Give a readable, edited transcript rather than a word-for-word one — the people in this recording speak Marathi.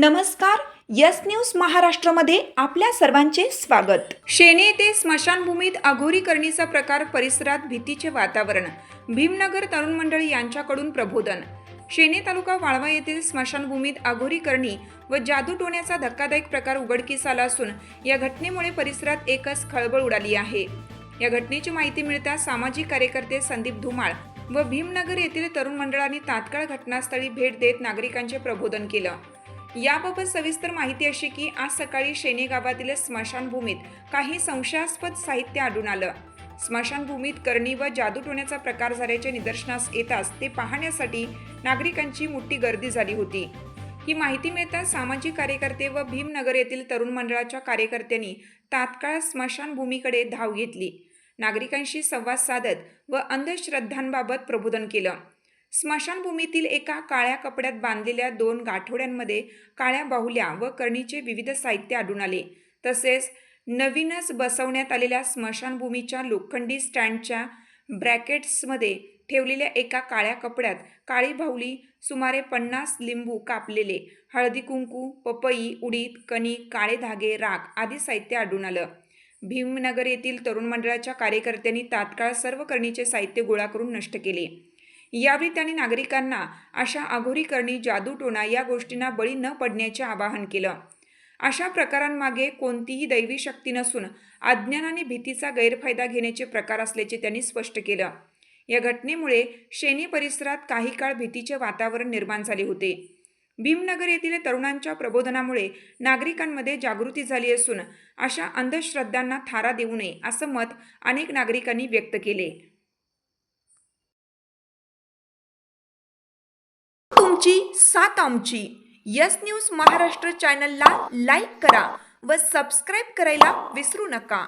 नमस्कार. यस न्यूज महाराष्ट्रामध्ये आपल्या सर्वांचे स्वागत. शेणे येथे स्मशानभूमीत अघोरी करणीचा प्रकार, परिसरात भीतीचे वातावरण. भीमनगर तरुण मंडळी यांच्याकडून प्रबोधन. शेणे तालुका वाळवा येथील स्मशानभूमीत अघोरी करणी व जादू टोण्याचा धक्कादायक प्रकार उघडकीस आला असून या घटनेमुळे परिसरात एकच खळबळ उडाली आहे. या घटनेची माहिती मिळताच सामाजिक कार्यकर्ते संदीप धुमाळ व भीमनगर येथील तरुण मंडळांनी तात्काळ घटनास्थळी भेट देत नागरिकांचे प्रबोधन केलं. याबाबत सविस्तर माहिती अशी की आज सकाळी शेणे गावातील स्मशानभूमीत काही संशयास्पद साहित्य आढळून आलं. स्मशानभूमीत करणी व जादू टोण्याचा प्रकार झाल्याचे निदर्शनास येताच ते पाहण्यासाठी नागरिकांची मोठी गर्दी झाली होती. ही माहिती मिळताच सामाजिक कार्यकर्ते व भीमनगर येथील तरुण मंडळाच्या कार्यकर्त्यांनी तात्काळ स्मशानभूमीकडे धाव घेतली. नागरिकांशी संवाद साधत व अंधश्रद्धांबाबत प्रबोधन केलं. स्मशानभूमीतील एका काळ्या कपड्यात बांधलेल्या 2 गाठोड्यांमध्ये काळ्या बाहुल्या व करणीचे विविध साहित्य आढळून आले. तसेच नवीनच बसवण्यात आलेल्या स्मशानभूमीच्या लोखंडी स्टँडच्या ब्रॅकेट्समध्ये ठेवलेल्या एका काळ्या कपड्यात काळी बाहुली, सुमारे 50 लिंबू कापलेले, हळदी कुंकू, पपई, उडीद, कणिक, काळे धागे, राख आदी साहित्य आढळून आलं. भीमनगर येथील तरुण मंडळाच्या कार्यकर्त्यांनी तात्काळ सर्व करणीचे साहित्य गोळा करून नष्ट केले. यावेळी त्यांनी नागरिकांना अशा अघोरी करणी, जादूटोणा या गोष्टींना बळी न पडण्याचे आवाहन केलं. अशा प्रकारांमागे कोणतीही दैवी शक्ती नसून अज्ञानाने भीतीचा गैरफायदा घेण्याचे प्रकार असल्याचे त्यांनी स्पष्ट केलं. या घटनेमुळे शेणे परिसरात काही काळ भीतीचे वातावरण निर्माण झाले होते. भीमनगर येथील तरुणांच्या प्रबोधनामुळे नागरिकांमध्ये जागृती झाली असून अशा अंधश्रद्धांना थारा देऊ नये असं मत अनेक नागरिकांनी व्यक्त केले. तुमची साथ आमची. यस न्यूज महाराष्ट्र चॅनलला लाईक करा व सबस्क्राईब करायला विसरू नका.